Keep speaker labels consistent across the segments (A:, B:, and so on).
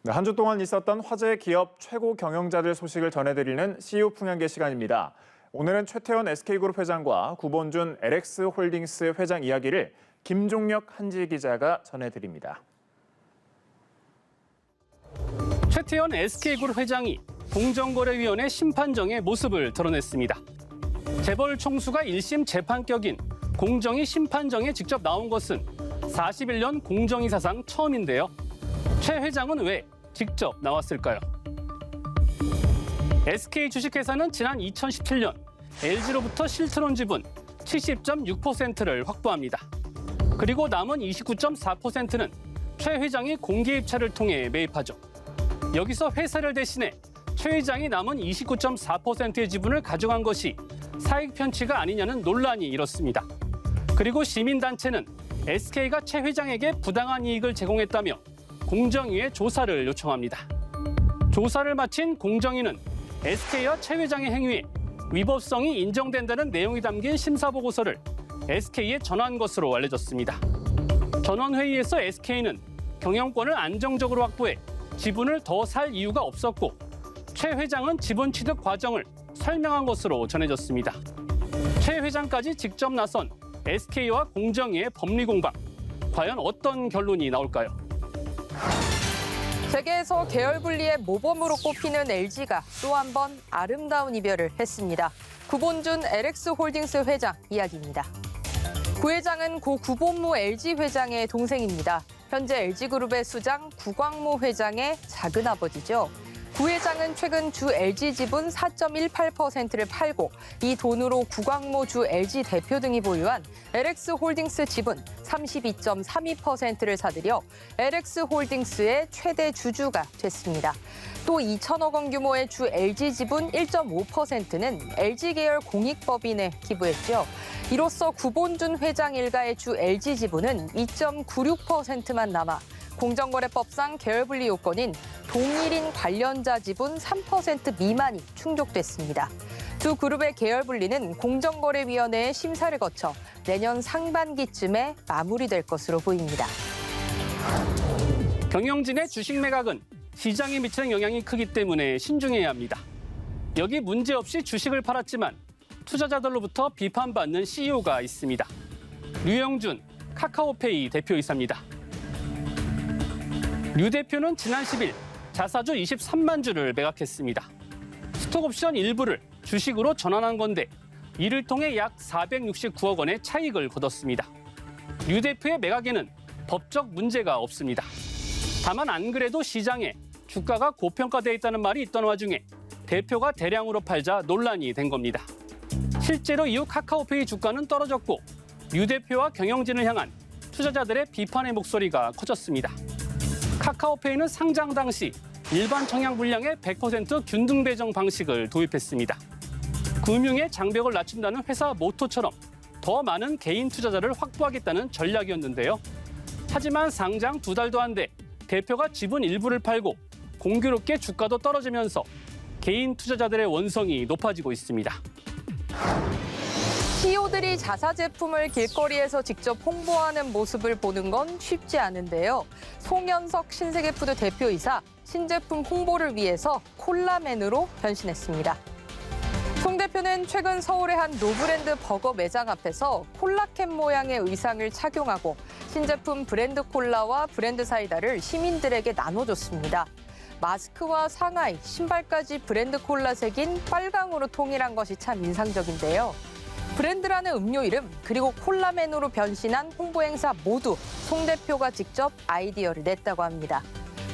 A: 네, 한 주 동안 있었던 화제 기업 최고 경영자들 소식을 전해드리는 CEO 풍향계 시간입니다. 오늘은 최태원 SK그룹 회장과 구본준 LX홀딩스 회장 이야기를 김종혁 한지 기자가 전해드립니다.
B: 최태원 SK그룹 회장이 공정거래위원회 심판정의 모습을 드러냈습니다. 재벌 총수가 1심 재판격인 공정위 심판정에 직접 나온 것은 41년 공정위 사상 처음인데요. 최 회장은 왜 직접 나왔을까요? SK 주식회사는 지난 2017년 LG로부터 실트론 지분 70.6%를 확보합니다. 그리고 남은 29.4%는 최 회장이 공개 입찰을 통해 매입하죠. 여기서 회사를 대신해 최 회장이 남은 29.4%의 지분을 가져간 것이 사익 편취가 아니냐는 논란이 일었습니다. 그리고 시민단체는 SK가 최 회장에게 부당한 이익을 제공했다며 공정위에 조사를 요청합니다. 조사를 마친 공정위는 SK와 최 회장의 행위에 위법성이 인정된다는 내용이 담긴 심사보고서를 SK에 전한 것으로 알려졌습니다. 전원회의에서 SK는 경영권을 안정적으로 확보해 지분을 더 살 이유가 없었고 최 회장은 지분 취득 과정을 설명한 것으로 전해졌습니다. 최 회장까지 직접 나선 SK와 공정위의 법리 공방, 과연 어떤 결론이 나올까요?
C: 세계에서 계열 분리의 모범으로 꼽히는 LG가 또 한 번 아름다운 이별을 했습니다. 구본준 LX홀딩스 회장 이야기입니다. 구 회장은 고 구본무 LG 회장의 동생입니다. 현재 LG그룹의 수장 구광무 회장의 작은아버지죠. 구 회장은 최근 주 LG 지분 4.18%를 팔고 이 돈으로 구광모 주 LG 대표 등이 보유한 LX홀딩스 지분 32.32%를 사들여 LX홀딩스의 최대 주주가 됐습니다. 또 2천억 원 규모의 주 LG 지분 1.5%는 LG 계열 공익법인에 기부했죠. 이로써 구본준 회장 일가의 주 LG 지분은 2.96%만 남아 공정거래법상 계열분리 요건인 동일인 관련자 지분 3% 미만이 충족됐습니다. 두 그룹의 계열분리는 공정거래위원회의 심사를 거쳐 내년 상반기쯤에 마무리될 것으로 보입니다.
B: 경영진의 주식 매각은 시장에 미치는 영향이 크기 때문에 신중해야 합니다. 여기 문제없이 주식을 팔았지만 투자자들로부터 비판받는 CEO가 있습니다. 류영준 카카오페이 대표이사입니다. 류 대표는 지난 10일 자사주 23만 주를 매각했습니다. 스톡옵션 일부를 주식으로 전환한 건데 이를 통해 약 469억 원의 차익을 거뒀습니다. 류 대표의 매각에는 법적 문제가 없습니다. 다만 안 그래도 시장에 주가가 고평가돼 있다는 말이 있던 와중에 대표가 대량으로 팔자 논란이 된 겁니다. 실제로 이후 카카오페이 주가는 떨어졌고 류 대표와 경영진을 향한 투자자들의 비판의 목소리가 커졌습니다. 카카오페이는 상장 당시 일반 청약 물량의 100% 균등 배정 방식을 도입했습니다. 금융의 장벽을 낮춘다는 회사 모토처럼 더 많은 개인 투자자를 확보하겠다는 전략이었는데요. 하지만 상장 2달도 안 돼 대표가 지분 일부를 팔고 공교롭게 주가도 떨어지면서 개인 투자자들의 원성이 높아지고 있습니다.
C: CEO들이 자사 제품을 길거리에서 직접 홍보하는 모습을 보는 건 쉽지 않은데요. 송현석 신세계푸드 대표이사 신제품 홍보를 위해서 콜라맨으로 변신했습니다. 송 대표는 최근 서울의 한 노브랜드 버거 매장 앞에서 콜라캔 모양의 의상을 착용하고 신제품 브랜드 콜라와 브랜드 사이다를 시민들에게 나눠줬습니다. 마스크와 상하이, 신발까지 브랜드 콜라 색인 빨강으로 통일한 것이 참 인상적인데요. 브랜드라는 음료 이름, 그리고 콜라맨으로 변신한 홍보 행사 모두 송 대표가 직접 아이디어를 냈다고 합니다.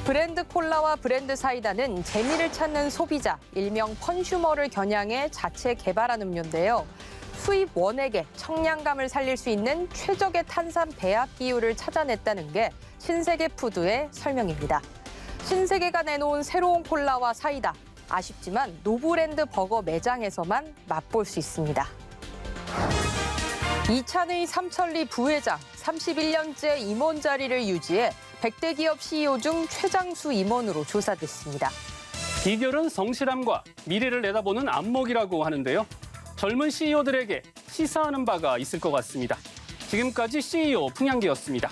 C: 브랜드 콜라와 브랜드 사이다는 재미를 찾는 소비자, 일명 컨슈머를 겨냥해 자체 개발한 음료인데요. 수입 원액에 청량감을 살릴 수 있는 최적의 탄산 배합 비율을 찾아냈다는 게 신세계푸드의 설명입니다. 신세계가 내놓은 새로운 콜라와 사이다, 아쉽지만 노브랜드 버거 매장에서만 맛볼 수 있습니다. 이찬의 삼천리 부회장, 31년째 임원 자리를 유지해 100대 기업 CEO 중 최장수 임원으로 조사됐습니다.
B: 비결은 성실함과 미래를 내다보는 안목이라고 하는데요. 젊은 CEO들에게 시사하는 바가 있을 것 같습니다. 지금까지 CEO 풍향기였습니다.